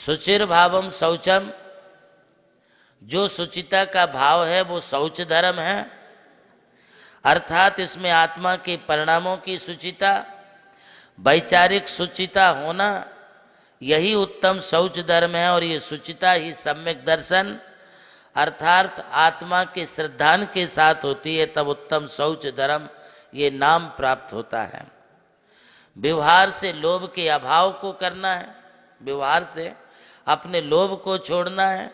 शुचिर भावम शौचम, जो शुचिता का भाव है वो शौच धर्म है, अर्थात इसमें आत्मा के परिणामों की शुचिता, वैचारिक शुचिता होना, यही उत्तम शौच धर्म है। और ये शुचिता ही सम्यक दर्शन अर्थात आत्मा के श्रद्धान के साथ होती है, तब उत्तम शौच धर्म ये नाम प्राप्त होता है। व्यवहार से लोभ के अभाव को करना है, व्यवहार से अपने लोभ को छोड़ना है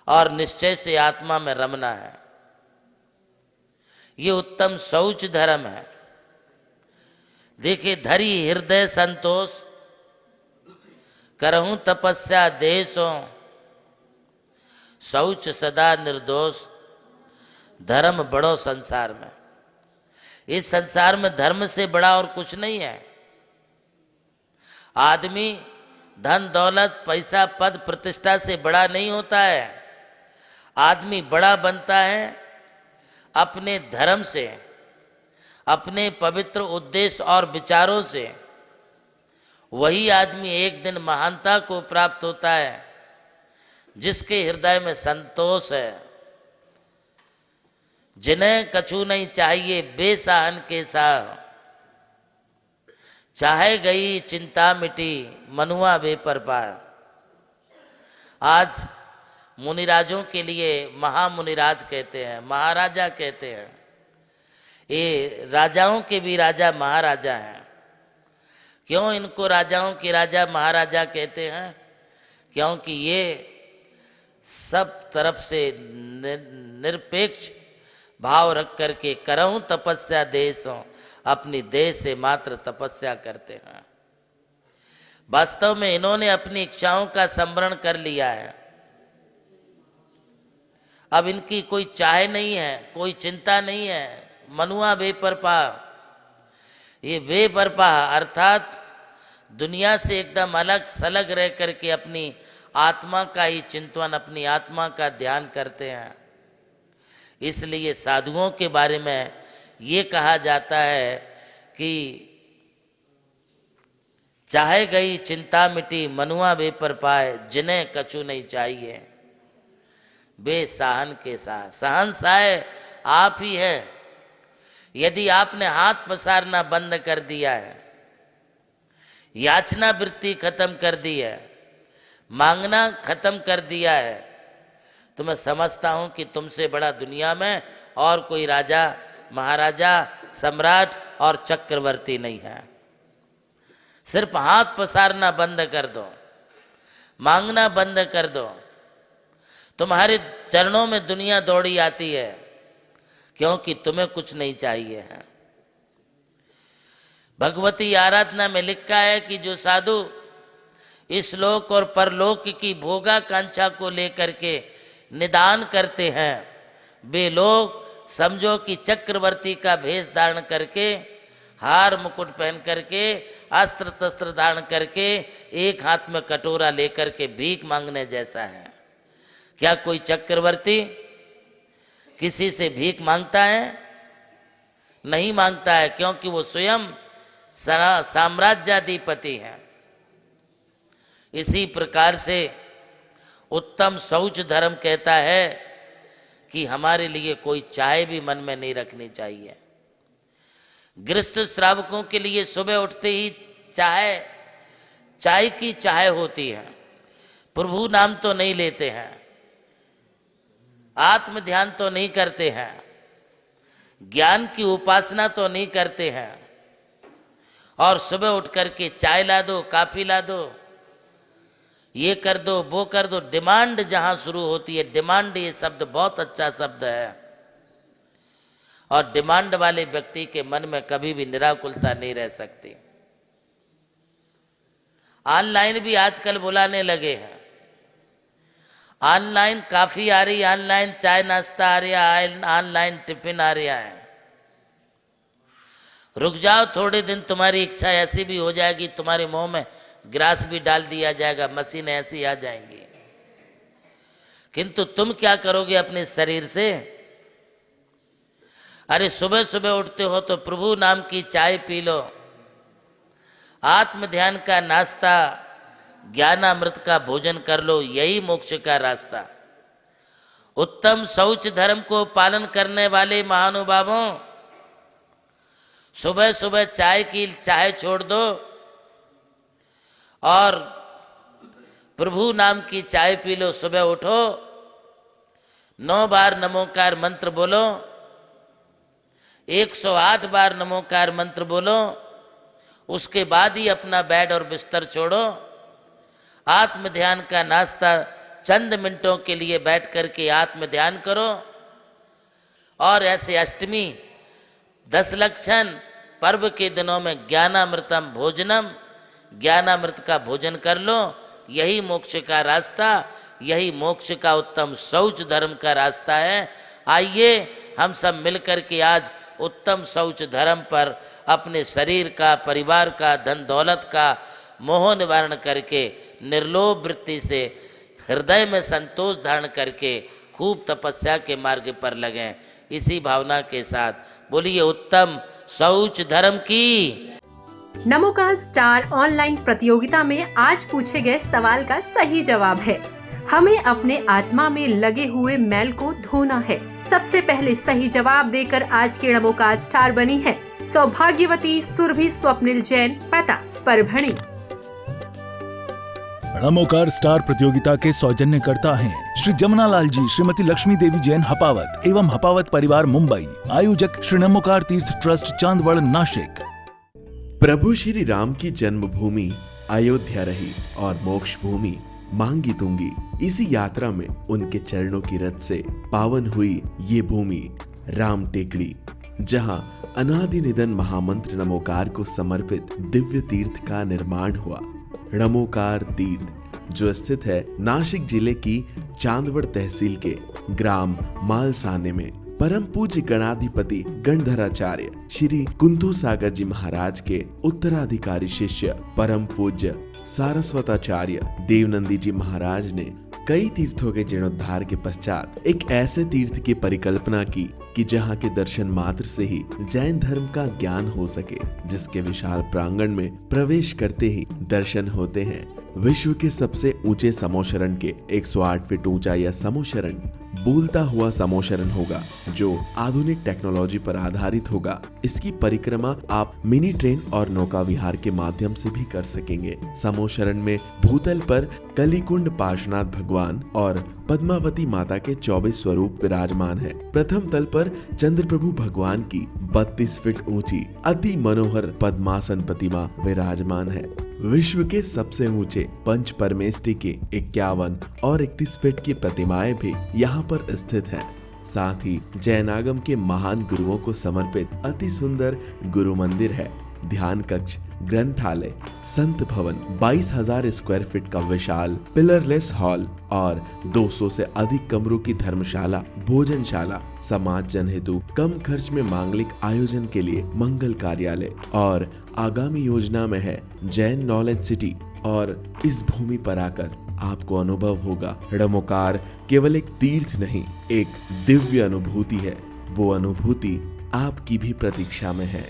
और निश्चय से आत्मा में रमना है, ये उत्तम शौच धर्म है। देखिए, धरी हृदय संतोष, करहूं तपस्या देशो, शौच सदा निर्दोष, धर्म बड़ो संसार में। इस संसार में धर्म से बड़ा और कुछ नहीं है। आदमी धन दौलत पैसा पद प्रतिष्ठा से बड़ा नहीं होता है। आदमी बड़ा बनता है अपने धर्म से, अपने पवित्र उद्देश्य और विचारों से। वही आदमी एक दिन महानता को प्राप्त होता है जिसके हृदय में संतोष है। जिन्हें कछु नहीं चाहिए बेसाहन के साथ, चाहे गई चिंता मिटी मनुआ बेपरवाह। आज मुनिराजों के लिए महामुनिराज कहते हैं, महाराजा कहते हैं। ये राजाओं के भी राजा महाराजा हैं। क्यों इनको राजाओं के राजा महाराजा कहते हैं? क्योंकि ये सब तरफ से निरपेक्ष भाव रख करके करऊं तपस्या देशों, अपनी देह से मात्र तपस्या करते हैं। वास्तव में इन्होंने अपनी इच्छाओं का संवरण कर लिया है। अब इनकी कोई चाह नहीं है, कोई चिंता नहीं है। मनुआ बेपरवाह, ये बेपरवाह अर्थात दुनिया से एकदम अलग सलग रह करके अपनी आत्मा का ही चिंतन, अपनी आत्मा का ध्यान करते हैं। इसलिए साधुओं के बारे में ये कहा जाता है कि चाहे गई चिंता मिटी मनुआ बेपरवाह, जिन्हें कछु नहीं चाहिए बेसाहन के साथ। सहनसाय आप ही है। यदि आपने हाथ पसारना बंद कर दिया है, याचना वृत्ति खत्म कर दी है, मांगना खत्म कर दिया है, तो मैं समझता हूं कि तुमसे बड़ा दुनिया में और कोई राजा महाराजा सम्राट और चक्रवर्ती नहीं है। सिर्फ हाथ पसारना बंद कर दो, मांगना बंद कर दो, तुम्हारे चरणों में दुनिया दौड़ी आती है, क्योंकि तुम्हें कुछ नहीं चाहिए है। भगवती आराधना में लिखा है कि जो साधु इस लोक और परलोक की भोगाकांक्षा को लेकर के निदान करते हैं, वे लोग समझो कि चक्रवर्ती का भेष धारण करके, हार मुकुट पहन करके, अस्त्र तस्त्र धारण करके, एक हाथ में कटोरा लेकर के भीख मांगने जैसा है। क्या कोई चक्रवर्ती किसी से भीख मांगता है? नहीं मांगता है, क्योंकि वो स्वयं साम्राज्याधिपति है। इसी प्रकार से उत्तम शौच धर्म कहता है कि हमारे लिए कोई चाय भी मन में नहीं रखनी चाहिए। गृहस्थ श्रावकों के लिए सुबह उठते ही चाय की चाय होती है। प्रभु नाम तो नहीं लेते हैं, आत्म ध्यान तो नहीं करते हैं, ज्ञान की उपासना तो नहीं करते हैं, और सुबह उठ करके चाय ला दो, काफी ला दो, ये कर दो, वो कर दो। डिमांड जहां शुरू होती है, डिमांड ये शब्द बहुत अच्छा शब्द है, और डिमांड वाले व्यक्ति के मन में कभी भी निराकुलता नहीं रह सकती। ऑनलाइन भी आजकल बुलाने लगे हैं। ऑनलाइन काफी आ रही, ऑनलाइन चाय नाश्ता आ रहा है, ऑनलाइन टिफिन आ रहा है। रुक जाओ थोड़े दिन, तुम्हारी इच्छा ऐसी भी हो जाएगी, तुम्हारे मुंह में ग्रास भी डाल दिया जाएगा, मशीन ऐसी आ जाएंगी। किंतु तुम क्या करोगे अपने शरीर से? अरे सुबह सुबह उठते हो तो प्रभु नाम की चाय पी लो, आत्म ध्यान का नाश्ता ज्ञानामृत का भोजन कर लो, यही मोक्ष का रास्ता। उत्तम शौच धर्म को पालन करने वाले महानुभावों, सुबह सुबह चाय छोड़ दो और प्रभु नाम की चाय पी लो। सुबह उठो, 9 बार नमोकार मंत्र बोलो, 108 बार नमोकार मंत्र बोलो, उसके बाद ही अपना बेड और बिस्तर छोड़ो। आत्म ध्यान का नाश्ता चंद मिनटों के लिए बैठ करके आत्म ध्यान करो। और ऐसे अष्टमी 10 लक्षण पर्व के दिनों में ज्ञानामृतम भोजनम, ज्ञानामृत का भोजन कर लो, यही मोक्ष का रास्ता, यही मोक्ष का उत्तम शौच धर्म का रास्ता है। आइए हम सब मिलकर के आज उत्तम शौच धर्म पर अपने शरीर का, परिवार का, धन दौलत का मोह निवारण करके निर्लोभ वृत्ति से हृदय में संतोष धारण करके खूब तपस्या के मार्ग पर लगें। इसी भावना के साथ बोलिए उत्तम शौच धर्म की। नमोकार स्टार ऑनलाइन प्रतियोगिता में आज पूछे गए सवाल का सही जवाब है, हमें अपने आत्मा में लगे हुए मैल को धोना है। सबसे पहले सही जवाब देकर आज के नमोकार स्टार बनी है सौभाग्यवती सुरभि स्वप्निल जैन, पता परभणी। नमोकार स्टार प्रतियोगिता के सौजन्यकर्ता हैं श्री जमुनालाल जी, श्रीमती लक्ष्मी देवी जैन हपावत एवं हपावत परिवार मुंबई। आयोजक श्री नमोकार तीर्थ ट्रस्ट चांदवड़ नासिक। प्रभु श्री राम की जन्मभूमि अयोध्या रही और मोक्ष भूमि मांगी तुंगी। इसी यात्रा में उनके चरणों की रथ से पावन हुई ये भूमि राम टेकड़ी, जहां अनादि निधन महामंत्र नमोकार को समर्पित दिव्य तीर्थ का निर्माण हुआ। नमोकार तीर्थ जो स्थित है नासिक जिले की चांदवड़ तहसील के ग्राम मालसाने में, परम पूज्य गणाधिपति गणधराचार्य श्री कुंतु सागर जी महाराज के उत्तराधिकारी शिष्य परम पूज्य सारस्वताचार्य देवनंदी जी महाराज ने कई तीर्थों के जीर्णोद्धार के पश्चात एक ऐसे तीर्थ की परिकल्पना की कि जहाँ के दर्शन मात्र से ही जैन धर्म का ज्ञान हो सके, जिसके विशाल प्रांगण में प्रवेश करते ही दर्शन होते हैं विश्व के सबसे ऊंचे समोशरण के 108 फीट ऊंचा यह समोशरण बोलता हुआ समोशरण होगा, जो आधुनिक टेक्नोलॉजी पर आधारित होगा। इसकी परिक्रमा आप मिनी ट्रेन और नौका विहार के माध्यम से भी कर सकेंगे। समोशरण में भूतल पर कलिकुंड पार्श्वनाथ भगवान और पद्मावती माता के 24 स्वरूप विराजमान है। प्रथम तल पर चंद्र प्रभु भगवान की 32 फीट ऊंची अति मनोहर पद्मासन प्रतिमा विराजमान है। विश्व के सबसे ऊंचे पंच परमेष्टि के 51 और 31 फीट की प्रतिमाएं भी यहाँ पर स्थित हैं। साथ ही जैनागम के महान गुरुओं को समर्पित अति सुंदर गुरु मंदिर है। ध्यान कक्ष, ग्रंथालय, संत भवन, 22,000 स्क्वायर फीट का विशाल पिलरलेस हॉल और 200 से अधिक कमरों की धर्मशाला, भोजनशाला, समाज जन हेतु कम खर्च में मांगलिक आयोजन के लिए मंगल कार्यालय और आगामी योजना में है जैन नॉलेज सिटी। और इस भूमि पर आकर आपको अनुभव होगा नमोकार केवल एक तीर्थ नहीं, एक दिव्य अनुभूति है। वो अनुभूति आपकी भी प्रतीक्षा में है।